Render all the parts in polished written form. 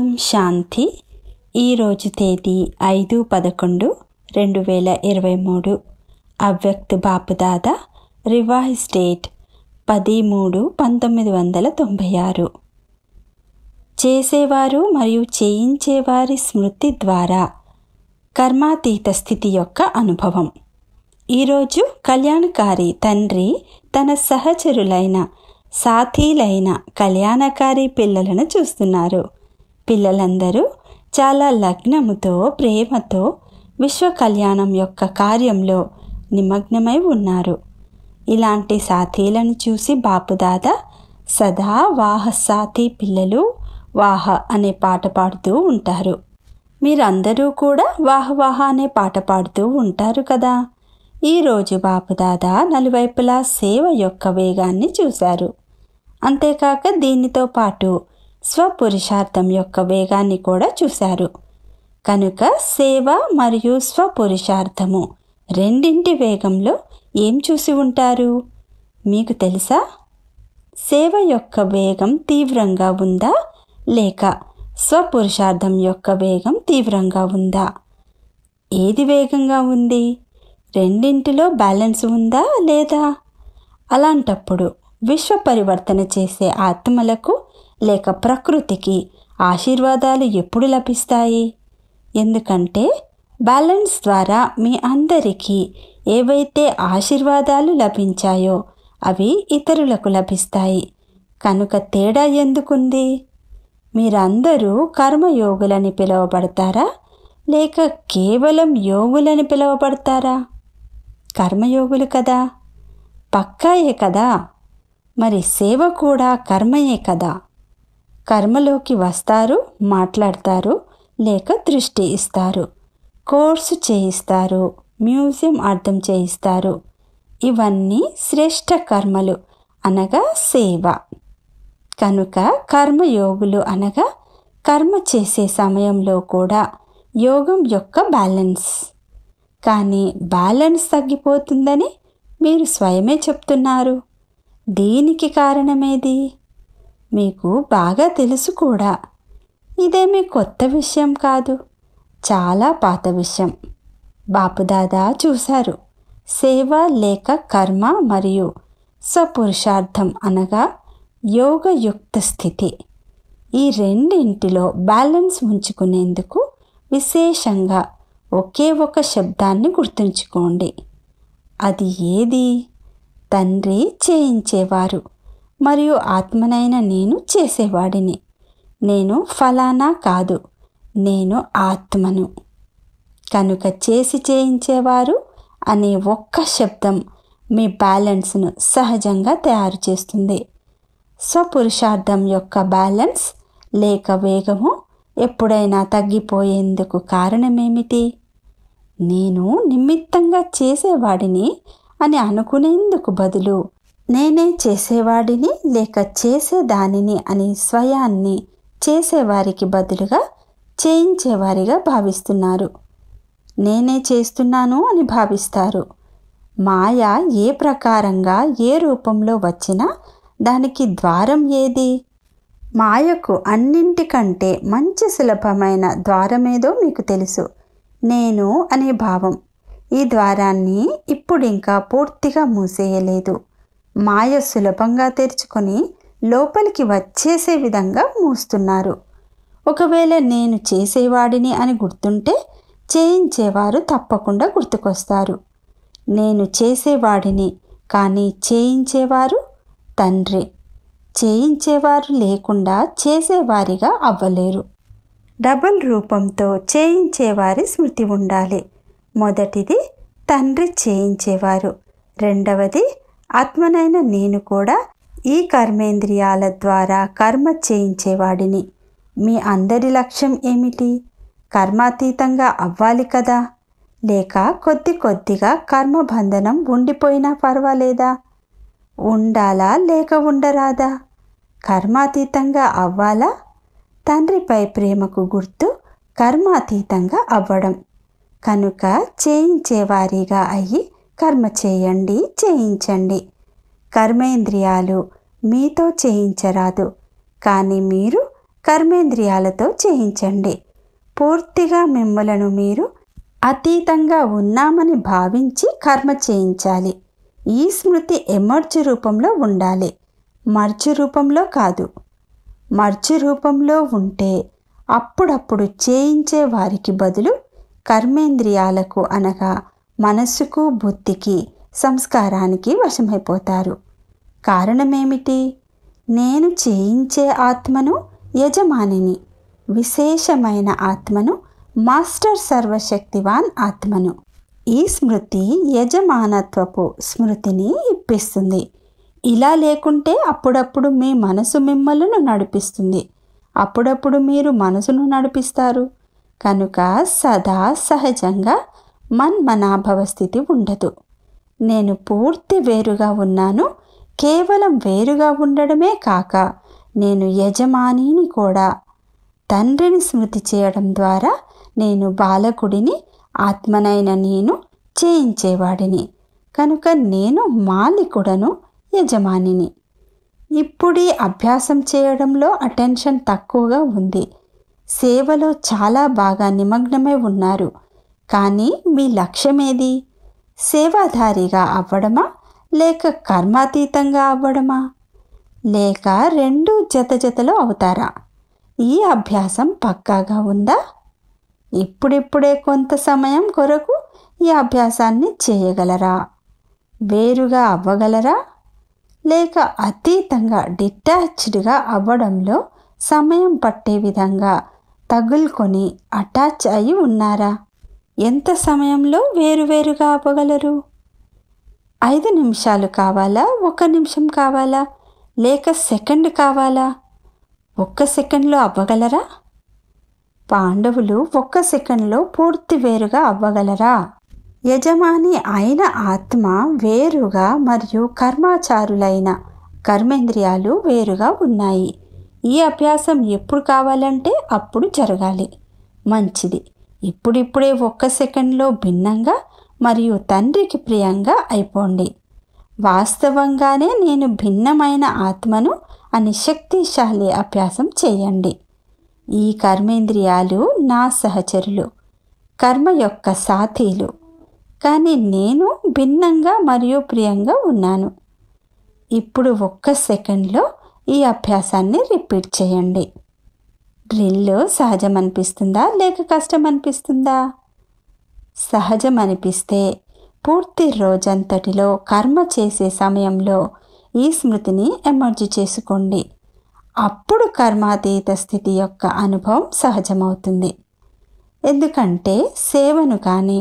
ఓం శాంతి. ఈరోజు తేదీ 5/11/2023. అవ్యక్త బాపుదాదా రివైజ్ డేట్ 10/3/1996. చేసేవారు మరియు చేయించేవారి స్మృతి ద్వారా కర్మాతీత స్థితి యొక్క అనుభవం. ఈరోజు కళ్యాణకారి తండ్రి తన సహచరులైన సాథీలైన కళ్యాణకారి పిల్లలను చూస్తున్నారు. పిల్లలందరూ చాలా లగ్నముతో ప్రేమతో విశ్వ కళ్యాణం యొక్క కార్యంలో నిమగ్నమై ఉన్నారు. ఇలాంటి సాథీలను చూసి బాపుదాదా సదా వాహ సాథీ పిల్లలు వాహ అనే పాట పాడుతూ ఉంటారు. మీరందరూ కూడా వాహ వాహ అనే పాట పాడుతూ ఉంటారు కదా. ఈరోజు బాపుదాదా నలువైపులా సేవ యొక్క వేగాన్ని చూశారు. అంతేకాక దీనితో పాటు స్వపురుషార్థం యొక్క వేగాన్ని కూడా చూశారు. కనుక సేవ మరియు స్వపురుషార్థము రెండింటి వేగంలో ఏం చూసి ఉంటారు మీకు తెలుసా? సేవ యొక్క వేగం తీవ్రంగా ఉందా లేక స్వపురుషార్థం యొక్క వేగం తీవ్రంగా ఉందా? ఏది వేగంగా ఉంది? రెండింటిలో బ్యాలెన్స్ ఉందా లేదా? అలాంటప్పుడు విశ్వ పరివర్తన చేసే ఆత్మలకు లేక ప్రకృతికి ఆశీర్వాదాలు ఎప్పుడు లభిస్తాయి? ఎందుకంటే బ్యాలెన్స్ ద్వారా మీ అందరికీ ఏవైతే ఆశీర్వాదాలు లభించాయో అవి ఇతరులకు లభిస్తాయి. కనుక తేడా ఎందుకుంది? మీరందరూ కర్మయోగులని పిలువబడతారా లేక కేవలం యోగులని పిలువబడతారా? కర్మయోగులు కదా, పక్కాయే కదా. మరి సేవ కూడా కర్మయే కదా. కర్మలోకి వస్తారు, మాట్లాడతారు లేక దృష్టి ఇస్తారు, కోర్సు చేయిస్తారు, మ్యూజియం అర్థం చేయిస్తారు. ఇవన్నీ శ్రేష్ఠ కర్మలు అనగా సేవ. కనుక కర్మయోగులు అనగా కర్మ చేసే సమయంలో కూడా యోగం యొక్క బ్యాలెన్స్. కానీ బ్యాలెన్స్ తగ్గిపోతుందని మీరు స్వయమే చెప్తున్నారు. దీనికి కారణమేది? మీకు బాగా తెలుసు కూడా. ఇదేమీ కొత్త విషయం కాదు, చాలా పాత విషయం. బాపుదాదా చూశారు సేవ లేక కర్మ మరియు స్వపురుషార్థం అనగా యోగయుక్త స్థితి. ఈ రెండింటిలో బ్యాలెన్స్ ఉంచుకునేందుకు విశేషంగా ఒకే ఒక శబ్దాన్ని గుర్తుంచుకోండి. అది ఏది? తండ్రి చేయించేవారు మరియు ఆత్మనైన నేను చేసేవాడిని. నేను ఫలానా కాదు, నేను ఆత్మను. కనుక చేసి చేయించేవారు అనే ఒక్క శబ్దం మీ బ్యాలెన్స్ను సహజంగా తయారు చేస్తుంది. స్వపురుషార్థం యొక్క బ్యాలెన్స్ లేక వేగము ఎప్పుడైనా తగ్గిపోయేందుకు కారణమేమిటి? నేను నిమిత్తంగా చేసేవాడిని అని అనుకునేందుకు బదులు నేనే చేసేవాడిని లేక చేసేదానిని అని స్వయాన్ని చేసేవారికి బదులుగా చేయించేవారిగా భావిస్తున్నారు. నేనే చేస్తున్నాను అని భావిస్తారు. మాయ ఏ ప్రకారంగా ఏ రూపంలో వచ్చినా దానికి ద్వారం ఏది? మాయకు అన్నింటికంటే మంచి సులభమైన ద్వారమేదో మీకు తెలుసు, నేను అనే భావం. ఈ ద్వారాన్ని ఇప్పుడింకా పూర్తిగా మూసేయలేదు. మాయ సులభంగా తెరుచుకొని లోపలికి వచ్చేసే విధంగా మూస్తున్నారు. ఒకవేళ నేను చేసేవాడిని అని గుర్తుంటే చేయించేవారు తప్పకుండా గుర్తుకొస్తారు. నేను చేసేవాడిని కానీ చేయించేవారు తండ్రి. చేయించేవారు లేకుండా చేసేవారిగా అవ్వలేరు. డబుల్ రూపంతో చేయించేవారి స్మృతి ఉండాలి. మొదటిది తండ్రి చేయించేవారు, రెండవది ఆత్మనైన నేను కూడా ఈ కర్మేంద్రియాల ద్వారా కర్మ చేయించేవాడిని. మీ అందరి లక్ష్యం ఏమిటి? కర్మాతీతంగా అవ్వాలి కదా. లేక కొద్ది కొద్దిగా కర్మబంధనం ఉండిపోయినా పర్వాలేదా? ఉండాలా లేక ఉండరాదా? కర్మాతీతంగా అవ్వాలా? తండ్రిపై ప్రేమకు గుర్తు కర్మాతీతంగా అవ్వడం. కనుక చేయించేవారిగా అయ్యి కర్మ చేయండి, చేయించండి. కర్మేంద్రియాలు మీతో చేయించరాదు, కానీ మీరు కర్మేంద్రియాలతో చేయించండి. పూర్తిగా మిమ్మలను మీరు అతీతంగా ఉన్నామని భావించి కర్మ చేయించాలి. ఈ స్మృతి ఎమర్జు రూపంలో ఉండాలి, మర్జు రూపంలో కాదు. మర్జు రూపంలో ఉంటే అప్పుడప్పుడు చేయించే వారికి బదులు కర్మేంద్రియాలకు అనగా మనస్సుకు, బుద్ధికి, సంస్కారానికి వశమైపోతారు. కారణమేమిటి? నేను చేయించే ఆత్మను, యజమానిని, విశేషమైన ఆత్మను, మాస్టర్ సర్వశక్తివాన్ ఆత్మను. ఈ స్మృతి యజమానత్వపు స్మృతిని ఇప్పిస్తుంది. ఇలా లేకుంటే అప్పుడప్పుడు మీ మనసు మిమ్మల్ని నడిపిస్తుంది, అప్పుడప్పుడు మీరు మనసును నడిపిస్తారు. కనుక సదా సహజంగా మన్మనాభవ స్థితి ఉండదు. నేను పూర్తి వేరుగా ఉన్నాను. కేవలం వేరుగా ఉండడమే కాక నేను యజమానిని కూడా. తండ్రిని స్మృతి చేయడం ద్వారా నేను బాలకుడిని, ఆత్మనైన నేను చేయించేవాడిని. కనుక నేను మాలికుడను, యజమానిని. ఇప్పుడీ అభ్యాసం చేయడంలో అటెన్షన్ తక్కువగా ఉంది. సేవలో చాలా బాగా నిమగ్నమై ఉన్నారు. కానీ మీ లక్ష్యమేది? సేవాధారిగా అవ్వడమా, లేక కర్మాతీతంగా అవ్వడమా, లేక రెండూ జతలో అవుతారా? ఈ అభ్యాసం పక్కాగా ఉందా? ఇప్పుడిప్పుడే కొంత సమయం కొరకు ఈ అభ్యాసాన్ని చేయగలరా? వేరుగా అవ్వగలరా? లేక అతీతంగా డిటాచ్డ్గా అవ్వడంలో సమయం పట్టే విధంగా తగులుకొని అటాచ్ అయి ఉన్నారా? ఎంత సమయంలో వేరువేరుగా అవ్వగలరు? 5 నిమిషాలు కావాలా, 1 నిమిషం కావాలా, లేక సెకండ్ కావాలా? 1 సెకండ్లో అవ్వగలరా? పాండవులు 1 సెకండ్లో పూర్తి వేరుగా అవ్వగలరా? యజమాని అయిన ఆత్మ వేరుగా మరియు కర్మాచారులైన కర్మేంద్రియాలు వేరుగా ఉన్నాయి. ఈ అభ్యాసం ఎప్పుడు కావాలంటే అప్పుడు జరగాలి. మంచిది. ఇప్పుడిప్పుడే 1 సెకండ్లో భిన్నంగా మరియు తండ్రికి ప్రియంగా అయిపోండి. వాస్తవంగానే నేను భిన్నమైన ఆత్మను అని శక్తిశాలి అభ్యాసం చేయండి. ఈ కర్మేంద్రియాలు నా సహచరులు, కర్మ యొక్క సాథీలు. కానీ నేను భిన్నంగా మరియు ప్రియంగా ఉన్నాను. ఇప్పుడు 1 సెకండ్లో ఈ అభ్యాసాన్ని రిపీట్ చేయండి. డ్రిల్ సహజం అనిపిస్తుందా, లేక కష్టం అనిపిస్తుందా? సహజం అనిపిస్తే పూర్తి రోజంతటిలో కర్మ చేసే సమయంలో ఈ స్మృతిని ఎమర్జీ చేసుకోండి. అప్పుడు కర్మాతీత స్థితి యొక్క అనుభవం సహజమవుతుంది. ఎందుకంటే సేవను కానీ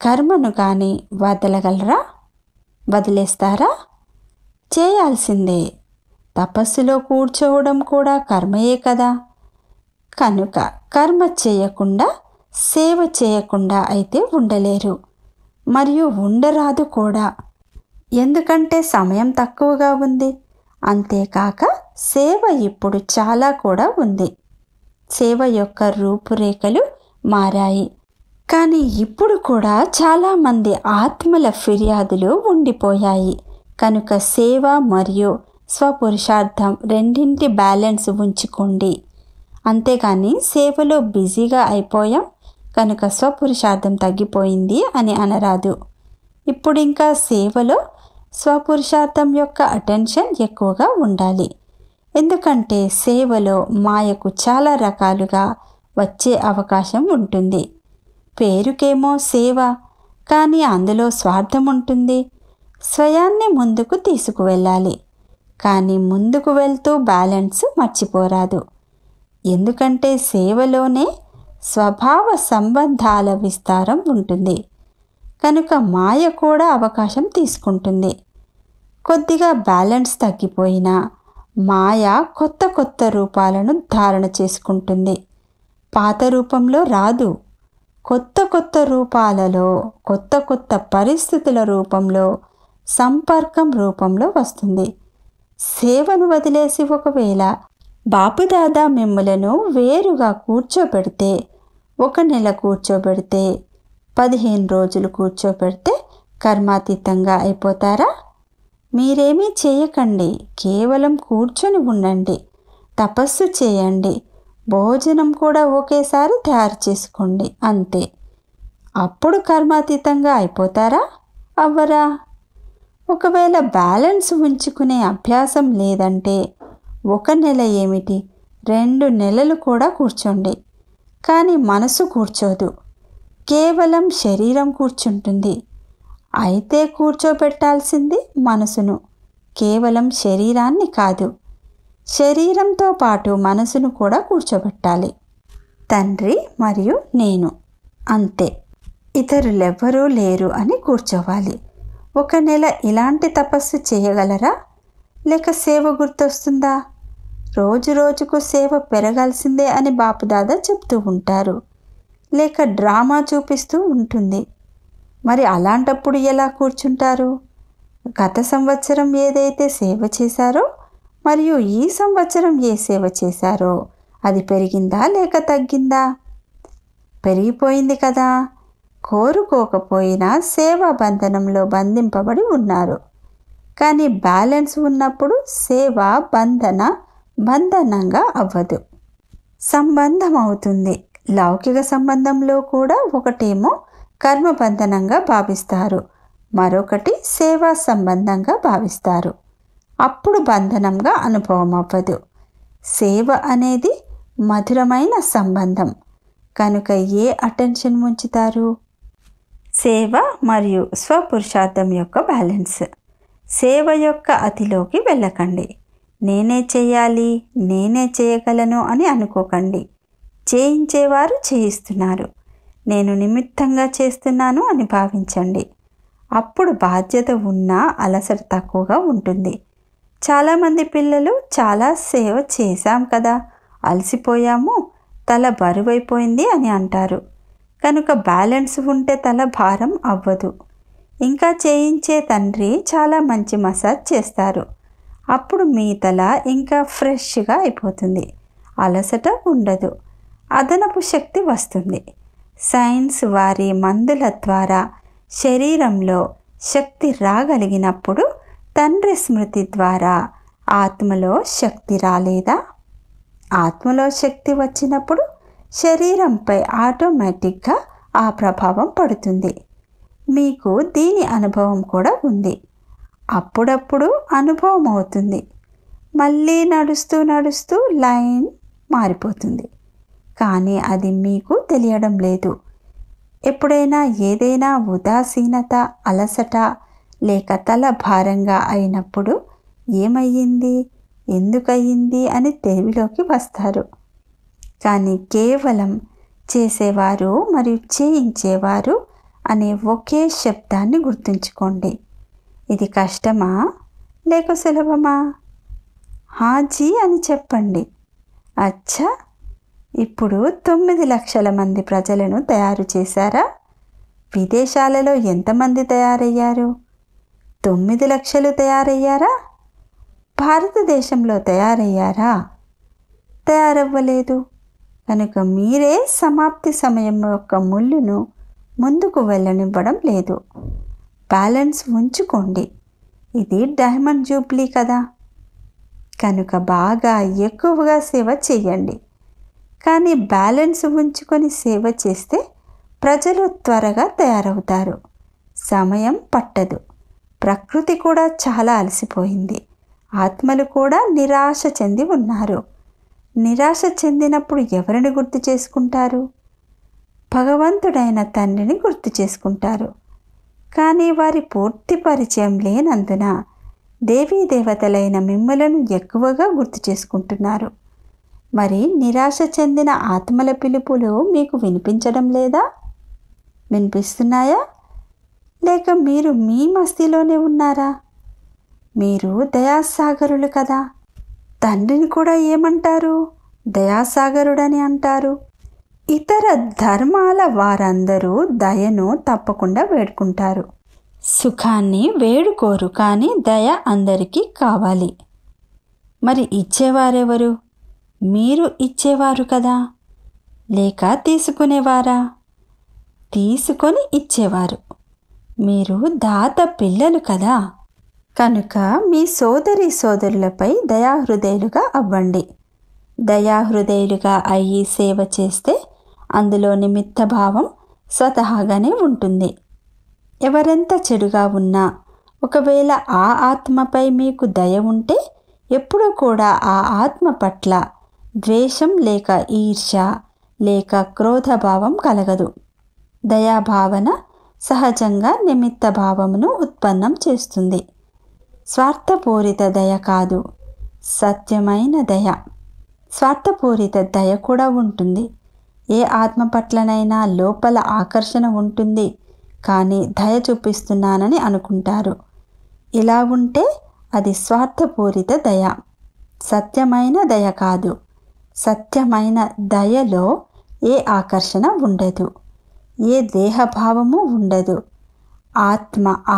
కర్మను కానీ వదలగలరా? వదిలేస్తారా? చేయాల్సిందే. తపస్సులో కూర్చోవడం కూడా కర్మయే కదా. కనుక కర్మ చేయకుండా, సేవ చేయకుండా అయితే ఉండలేరు, మరియు ఉండరాదు కూడా. ఎందుకంటే సమయం తక్కువగా ఉంది. అంతేకాక సేవ ఇప్పుడు చాలా కూడా ఉంది. సేవ యొక్క రూపురేఖలు మారాయి. కానీ ఇప్పుడు కూడా చాలామంది ఆత్మల ఫిర్యాదులు ఉండిపోయాయి. కనుక సేవ మరియు స్వపురుషార్థం రెండింటి బ్యాలెన్స్ ఉంచుకోండి. అంతేగాని సేవలో బిజీగా అయిపోయాం కనుక స్వపురుషార్థం తగ్గిపోయింది అని అనరాదు. ఇప్పుడు ఇంకా సేవలో స్వపురుషార్థం యొక్క అటెన్షన్ ఎక్కువగా ఉండాలి. ఎందుకంటే సేవలో మాయకు చాలా రకాలుగా వచ్చే అవకాశం ఉంటుంది. పేరుకేమో సేవ, కానీ అందులో స్వార్థం ఉంటుంది. స్వయాన్ని ముందుకు తీసుకువెళ్ళాలి, కానీ ముందుకు వెళ్తూ బ్యాలెన్స్ మర్చిపోరాదు. ఎందుకంటే సేవలోనే స్వభావ సంబంధాల విస్తారం ఉంటుంది. కనుక మాయ కూడా అవకాశం తీసుకుంటుంది. కొద్దిగా బ్యాలెన్స్ తగ్గిపోయినా మాయ కొత్త రూపాలను ధారణ చేసుకుంటుంది. పాత రూపంలో రాదు. కొత్త రూపాలలో, కొత్త పరిస్థితుల రూపంలో, సంపర్కం రూపంలో వస్తుంది. సేవను వదిలేసి ఒకవేళ బాపుదాదా మిమ్మలను వేరుగా కూర్చోబెడితే, 1 నెల కూర్చోబెడితే, 15 రోజులు కూర్చోబెడితే కర్మాతీతంగా అయిపోతారా? మీరేమీ చేయకండి, కేవలం కూర్చొని ఉండండి, తపస్సు చేయండి, భోజనం కూడా ఒకేసారి తయారు చేసుకోండి, అంతే. అప్పుడు కర్మాతీతంగా అయిపోతారా, అవ్వరా? ఒకవేళ బ్యాలెన్స్ ఉంచుకునే అభ్యాసం లేదంటే 1 నెల ఏమిటి, 2 నెలలు కూడా కూర్చోండి. కానీ మనసు కూర్చోదు, కేవలం శరీరం కూర్చుంటుంది. అయితే కూర్చోబెట్టాల్సింది మనసును, కేవలం శరీరాన్ని కాదు. శరీరంతో పాటు మనసును కూడా కూర్చోబెట్టాలి. తండ్రి మరియు నేను, అంతే, ఇతరులెవ్వరూ లేరు అని కూర్చోవాలి. 1 నెల ఇలాంటి తపస్సు చేయగలరా? లేక సేవ గుర్తొస్తుందా? రోజు రోజుకు సేవ పెరగాల్సిందే అని బాపుదాదా చెప్తూ ఉంటారు, లేక డ్రామా చూపిస్తూ ఉంటుంది. మరి అలాంటప్పుడు ఎలా కూర్చుంటారు? గత సంవత్సరం ఏదైతే సేవ చేశారో మరియు ఈ సంవత్సరం ఏ సేవ చేశారో అది పెరిగిందా లేక తగ్గిందా? పెరిగిపోయింది కదా. కోరుకోకపోయినా సేవా బంధనంలో బంధింపబడి ఉన్నారు. కానీ బ్యాలెన్స్ ఉన్నప్పుడు సేవ బంధనంగా అవ్వదు, సంబంధం అవుతుంది. లౌకిక సంబంధంలో కూడా ఒకటేమో కర్మబంధనంగా భావిస్తారు, మరొకటి సేవా సంబంధంగా భావిస్తారు. అప్పుడు బంధనంగా అనుభవం అవ్వదు. సేవ అనేది మధురమైన సంబంధం కనుక ఏ అటెన్షన్ ఉంచుతారు? సేవ మరియు స్వపురుషార్థం యొక్క బ్యాలెన్స్. సేవ యొక్క అతిలోకి వెళ్ళకండి. నేనే చేయాలి, నేనే చేయగలను అని అనుకోకండి. చేయించేవారు చేయిస్తున్నారు, నేను నిమిత్తంగా చేస్తున్నాను అని భావించండి. అప్పుడు బాధ్యత ఉన్నా అలసట తక్కువగా ఉంటుంది. చాలామంది పిల్లలు చాలా సేవ చేశాం కదా, అలసిపోయాము, తల బరువైపోయింది అని అంటారు. కనుక బ్యాలెన్స్ ఉంటే తల భారం అవ్వదు. ఇంకా చేయించే తండ్రి చాలా మంచి మసాజ్ చేస్తారు. అప్పుడు మీ తల ఇంకా ఫ్రెష్గా అయిపోతుంది, అలసట ఉండదు, అదనపు శక్తి వస్తుంది. సైన్స్ వారి మందుల ద్వారా శరీరంలో శక్తి రాగలిగినప్పుడు తండ్రి స్మృతి ద్వారా ఆత్మలో శక్తి రాలేదా? ఆత్మలో శక్తి వచ్చినప్పుడు శరీరంపై ఆటోమేటిక్గా ఆ ప్రభావం పడుతుంది. మీకు దీని అనుభవం కూడా ఉంది. అప్పుడప్పుడు అనుభవం అవుతుంది. మళ్ళీ నడుస్తూ నడుస్తూ లైన్ మారిపోతుంది, కానీ అది మీకు తెలియడం లేదు. ఎప్పుడైనా ఏదైనా ఉదాసీనత, అలసట లేక తల భారంగా అయినప్పుడు ఏమయ్యింది, ఎందుకయ్యింది అని తెలివిలోకి వస్తారు. కానీ కేవలం చేసేవారు మరియు చేయించేవారు అనే ఒకే శబ్దాన్ని గుర్తుంచుకోండి. ఇది కష్టమా లేక సులభమా? హాజీ అని చెప్పండి. అచ్చా, ఇప్పుడు 9 లక్షల మంది ప్రజలను తయారు చేశారా? విదేశాలలో ఎంతమంది తయారయ్యారు? 9 లక్షలు తయారయ్యారా? భారతదేశంలో తయారయ్యారా? తయారవ్వలేదు. కనుక మీరే సమాప్తి సమయం యొక్క ముళ్ళును ముందుకు వెళ్ళనివ్వడం లేదు. బ్యాలెన్స్ ఉంచుకోండి. ఇది డైమండ్ జూబ్లీ కదా, కనుక బాగా ఎక్కువగా సేవ చేయండి. కానీ బ్యాలెన్స్ ఉంచుకొని సేవ చేస్తే ప్రజలు త్వరగా తయారవుతారు. సమయం పట్టదు. ప్రకృతి కూడా చాలా అలసిపోయింది. ఆత్మలు కూడా నిరాశ చెంది ఉన్నారు. నిరాశ చెందినప్పుడు ఎవరిని గుర్తు చేసుకుంటారు? భగవంతుడైన తండ్రిని గుర్తు చేసుకుంటారు. కానీ వారి పూర్తి పరిచయం లేనందున దేవీ దేవతలైన మిమ్మలను ఎక్కువగా గుర్తు చేసుకుంటున్నారు. మరి నిరాశ చెందిన ఆత్మల పిలుపులు మీకు వినిపించడం లేదా? వినిపిస్తున్నాయా? లేక మీరు మీ మస్తీలోనే ఉన్నారా? మీరు దయాసాగరులు కదా. తండ్రిని కూడా ఏమంటారు? దయాసాగరుడని అంటారు. ఇతర ధర్మాల వారందరూ దయను తప్పకుండా వేడుకుంటారు. సుఖాన్ని వేడుకోరు, కానీ దయ అందరికీ కావాలి. మరి ఇచ్చేవారెవరు? మీరు ఇచ్చేవారు కదా, లేక తీసుకునేవారా? తీసుకొని ఇచ్చేవారు. మీరు దాత పిల్లలు కదా. కనుక మీ సోదరి సోదరులపై దయాహృదయులుగా అవ్వండి. దయాహృదయులుగా అయ్యి సేవ చేస్తే అందులో నిమిత్త భావం స్వతహాగానే ఉంటుంది. ఎవరెంత చెడుగా ఉన్నా ఒకవేళ ఆ ఆత్మపై మీకు దయ ఉంటే ఎప్పుడూ కూడా ఆ ఆత్మ పట్ల ద్వేషం లేక ఈర్ష్య లేక క్రోధభావం కలగదు. దయాభావన సహజంగా నిమిత్త భావమును ఉత్పన్నం చేస్తుంది. స్వార్థపూరిత దయ కాదు, సత్యమైన దయ. స్వార్థపూరిత దయ కూడా ఉంటుంది. ఏ ఆత్మ పట్లనైనా లోపల ఆకర్షణ ఉంటుంది, కానీ దయ చూపిస్తున్నానని అనుకుంటారు. ఇలా ఉంటే అది స్వార్థపూరిత దయ, సత్యమైన దయ కాదు. సత్యమైన దయలో ఏ ఆకర్షణ ఉండదు, ఏ దేహభావము ఉండదు.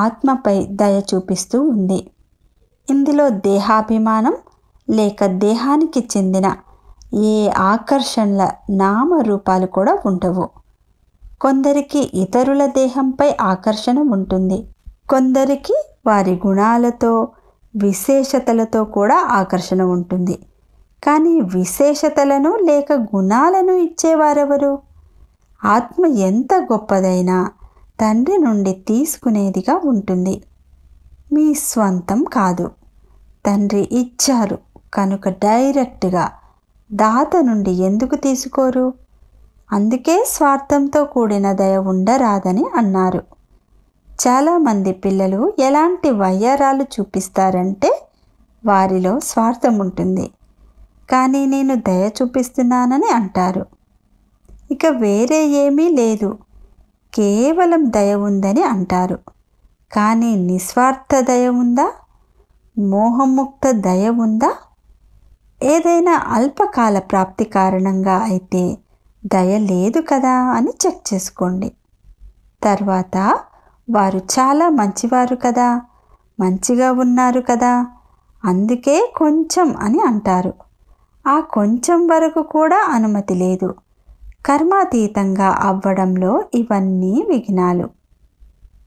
ఆత్మపై దయ చూపిస్తూ ఉంది. ఇందులో దేహాభిమానం లేక దేహానికి చెందిన ఏ ఆకర్షణల నామరూపాలు కూడా ఉండవు. కొందరికి ఇతరుల దేహంపై ఆకర్షణ ఉంటుంది, కొందరికి వారి గుణాలతో విశేషతలతో కూడా ఆకర్షణ ఉంటుంది. కానీ విశేషతలను లేక గుణాలను ఇచ్చేవారెవరు? ఆత్మ ఎంత గొప్పదైనా తండ్రి నుండి తీసుకునేదిగా ఉంటుంది, మీ స్వంతం కాదు. తండ్రి ఇచ్చారు కనుక డైరెక్ట్గా దాత నుండి ఎందుకు తీసుకోరు? అందుకే స్వార్థంతో కూడిన దయ ఉండరాదని అన్నారు. చాలామంది పిల్లలు ఎలాంటి వయ్యారాలు చూపిస్తారంటే వారిలో స్వార్థం ఉంటుంది, కానీ నేను దయ చూపిస్తున్నానని అంటారు. ఇక వేరే ఏమీ లేదు, కేవలం దయ ఉందని అంటారు. కానీ నిస్వార్థ దయ ఉందా? మోహముక్త దయ ఉందా? ఏదైనా అల్పకాల ప్రాప్తి కారణంగా అయితే దయ లేదు కదా అని చెక్ చేసుకోండి. తర్వాత వారు చాలా మంచివారు కదా, మంచిగా ఉన్నారు కదా, అందుకే కొంచెం అని అంటారు. ఆ కొంచెం వరకు కూడా అనుమతి లేదు. కర్మాతీతంగా అవ్వడంలో ఇవన్నీ విఘ్నాలు.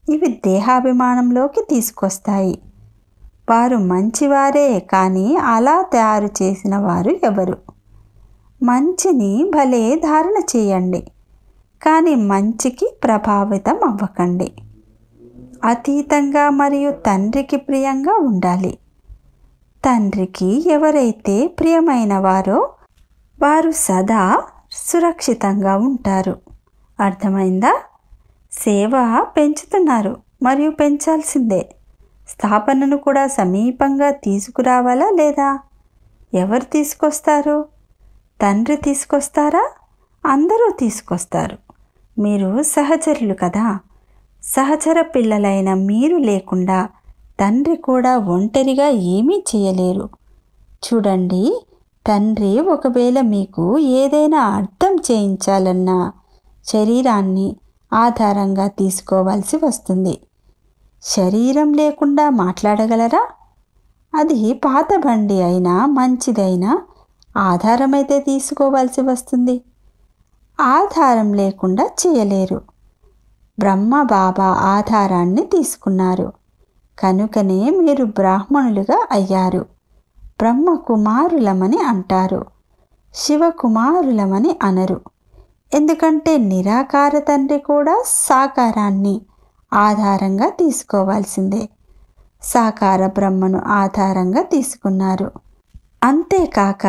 ఇవి దేహాభిమానంలోకి తీసుకొస్తాయి. వారు మంచివారే, కానీ అలా తయారు చేసిన వారు ఎవరు? మంచిని భలే ధారణ చేయండి, కానీ మంచికి ప్రభావితం అవ్వకండి. అతీతంగా మరియు తండ్రికి ప్రియంగా ఉండాలి. తండ్రికి ఎవరైతే ప్రియమైన వారో వారు సదా సురక్షితంగా ఉంటారు. అర్థమైందా? సేవ పెంచుతున్నారు మరియు పెంచాల్సిందే. స్థాపనను కూడా సమీపంగా తీసుకురావాలా లేదా? ఎవరు తీసుకొస్తారు? తండ్రి తీసుకొస్తారా? అందరూ తీసుకొస్తారు. మీరు సహచరులు కదా. సహచర పిల్లలైన మీరు లేకుండా తండ్రి కూడా ఒంటరిగా ఏమీ చేయలేరు. చూడండి, తండ్రి ఒకవేళ మీకు ఏదైనా అర్థం చేయించాలన్నా శరీరాన్ని ఆధారంగా తీసుకోవాల్సి వస్తుంది. శరీరం లేకుండా మాట్లాడగలరా? అది పాత బండి అయినా మంచిదైనా ఆధారమైతే తీసుకోవాల్సి వస్తుంది. ఆధారం లేకుండా చేయలేరు. బ్రహ్మ బాబా ఆధారాన్ని తీసుకున్నారు కనుకనే మీరు బ్రాహ్మణులుగా అయ్యారు. బ్రహ్మ కుమారులమని అంటారు, శివకుమారులమని అనరు. ఎందుకంటే నిరాకార తండ్రి కూడా సాకారాన్ని ఆధారంగా తీసుకోవాల్సిందే. సాకార బ్రహ్మను ఆధారంగా తీసుకున్నారు. అంతేకాక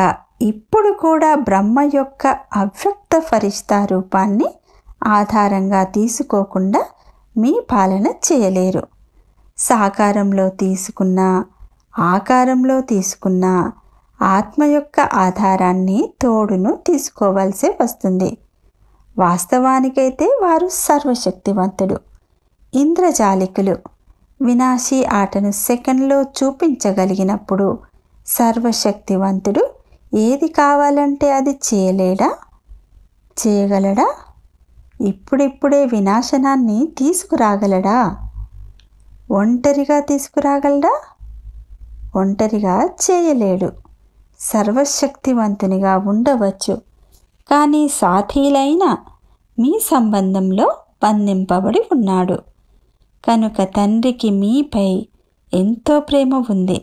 ఇప్పుడు కూడా బ్రహ్మ యొక్క అవ్యక్త ఫరిష్తా రూపాన్ని ఆధారంగా తీసుకోకుండా మీ పాలన చేయలేరు. సాకారంలో తీసుకున్నా ఆకారంలో తీసుకున్నా ఆత్మ యొక్క ఆధారాన్ని తోడును తీసుకోవాల్సి వస్తుంది. వాస్తవానికైతే వారు సర్వశక్తివంతుడు, ఇంద్రజాలికులు. వినాశీ ఆటను సెకండ్లో చూపించగలిగినప్పుడు సర్వశక్తివంతుడు ఏది కావాలంటే అది చేయగలడా? ఇప్పుడిప్పుడే వినాశనాన్ని తీసుకురాగలడా? ఒంటరిగా తీసుకురాగలడా? ఒంటరిగా చేయలేడు. సర్వశక్తివంతునిగా ఉండవచ్చు, కానీ సాథీలైన మీ సంబంధంలో బంధింపబడి ఉన్నాడు. కనుక తండ్రికి మీపై ఎంతో ప్రేమ ఉంది.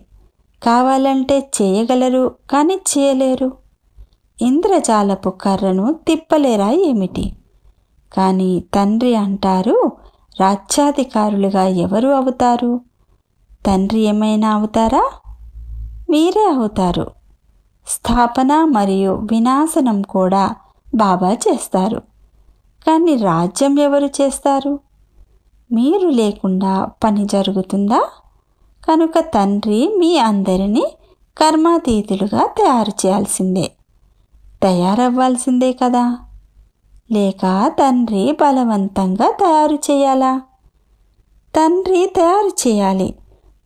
కావాలంటే చేయగలరు, కానీ చేయలేరు. ఇంద్రజాలపు కర్రను తిప్పలేరా ఏమిటి? కానీ తండ్రి అంటారు, రాజ్యాధికారులుగా ఎవరు అవుతారు? తండ్రి ఏమైనా అవుతారా? మీరే అవుతారు. స్థాపన మరియు వినాశనం కూడా బాబా చేస్తారు. కానీ రాజ్యం ఎవరు చేస్తారు? మీరు లేకుండా పని జరుగుతుందా? కనుక తండ్రి మీ అందరినీ కర్మాతీతులుగా తయారు చేయాల్సిందే, తయారవ్వాల్సిందే కదా. లేక తండ్రి బలవంతంగా తయారు చేయాలా? తండ్రి తయారు చేయాలి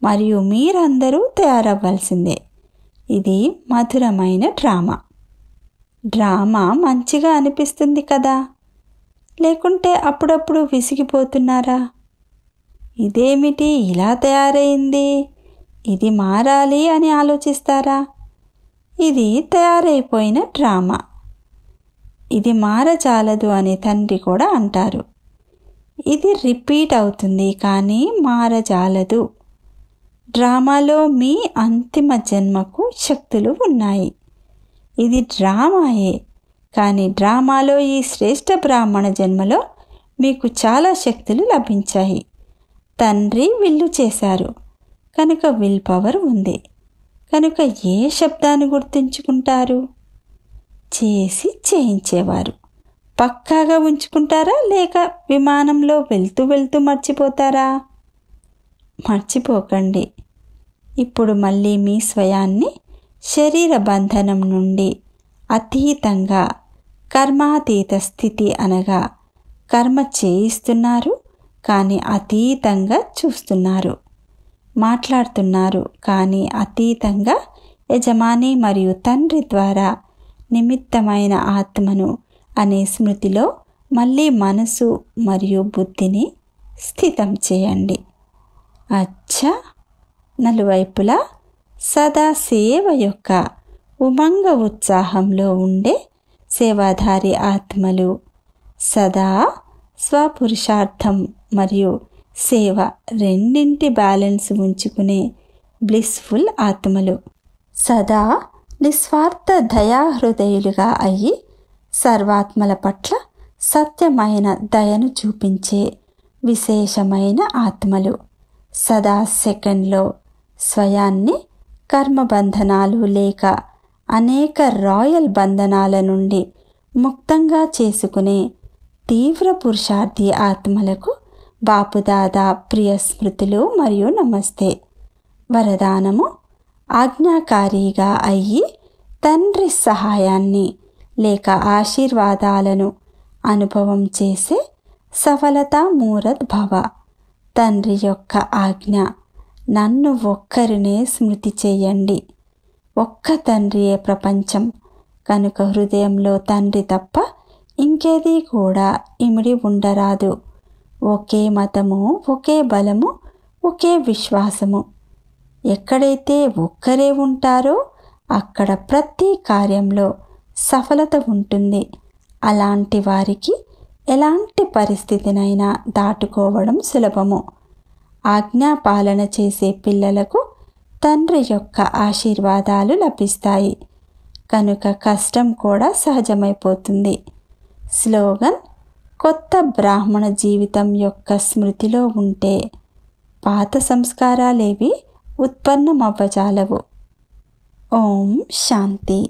మరియు మీరందరూ తయారవ్వాల్సిందే. ఇది మధురమైన డ్రామా. డ్రామా మంచిగా అనిపిస్తుంది కదా, లేకుంటే అప్పుడప్పుడు విసిగిపోతున్నారా? ఇదేమిటి ఇలా తయారైంది, ఇది మారాలి అని ఆలోచిస్తారా? ఇది తయారైపోయిన డ్రామా, ఇది మారజాలదు అని తండ్రి కూడా అంటారు. ఇది రిపీట్ అవుతుంది కానీ మారజాలదు. డ్రామాలో మీ అంతిమ జన్మకు శక్తులు ఉన్నాయి. ఇది డ్రామాయే, కానీ డ్రామాలో ఈ శ్రేష్ఠ బ్రాహ్మణ జన్మలో మీకు చాలా శక్తులు లభించాయి. తండ్రి విల్లు చేశారు కనుక విల్ పవర్ ఉంది. కనుక ఏ శబ్దాన్ని గుర్తుంచుకుంటారు? చేసి చేయించేవారు. పక్కాగా ఉంచుకుంటారా లేక విమానంలో వెళ్తూ వెళ్తూ మర్చిపోతారా? మర్చిపోకండి. ఇప్పుడు మళ్ళీ మీ స్వయాన్ని శరీర బంధనం నుండి అతీతంగా కర్మాతీత స్థితి అనగా కర్మ చేయిస్తున్నారు కానీ అతీతంగా చూస్తున్నారు, మాట్లాడుతున్నారు కానీ అతీతంగా యజమాని మరియు తండ్రి ద్వారా నిమిత్తమైన ఆత్మను అనే స్మృతిలో మళ్ళీ మనసు మరియు బుద్ధిని స్థితం చేయండి. అచ్చా, నలువైపులా సదా సేవ యొక్క ఉమంగ ఉత్సాహంలో ఉండే సేవాధారి ఆత్మలు, సదా స్వపురుషార్థం మరియు సేవ రెండింటి బ్యాలెన్స్ ఉంచుకునే బ్లిస్ఫుల్ ఆత్మలు, సదా నిస్వార్థ దయాహృదయులుగా అయ్యి సర్వాత్మల పట్ల సత్యమైన దయను చూపించే విశేషమైన ఆత్మలు, సదా సెకండ్లో స్వయాన్ని కర్మబంధనాలు లేక అనేక రాయల్ బంధనాల నుండి ముక్తంగా చేసుకునే తీవ్ర పురుషార్థి ఆత్మలకు బాపుదాదా ప్రియ స్మృతులు మరియు నమస్తే. వరదానము: ఆజ్ఞాకారిగా అయ్యి తండ్రి సహాయాన్ని లేక ఆశీర్వాదాలను అనుభవం చేసే సఫలత మూరత్ భవ. తండ్రి యొక్క ఆజ్ఞ: నన్ను ఒక్కరినే స్మృతి చేయండి. ఒక్క తండ్రియే ప్రపంచం కనుక హృదయంలో తండ్రి తప్ప ఇంకేదీ కూడా ఇమిడి ఉండరాదు. ఒకే మతము, ఒకే బలము, ఒకే విశ్వాసము. ఎక్కడైతే ఒక్కరే ఉంటారో అక్కడ ప్రతి కార్యంలో సఫలత ఉంటుంది. అలాంటి వారికి ఎలాంటి పరిస్థితినైనా దాటుకోవడం సులభము. ఆజ్ఞాపాలన చేసే పిల్లలకు తండ్రి యొక్క ఆశీర్వాదాలు లభిస్తాయి కనుక కష్టం కూడా సహజమైపోతుంది. స్లోగన్: కొత్త బ్రాహ్మణ జీవితం యొక్క స్మృతిలో ఉంటే పాత సంస్కారాలేవి ఉత్పన్నమవ్వజాలవు. ఓం శాంతి.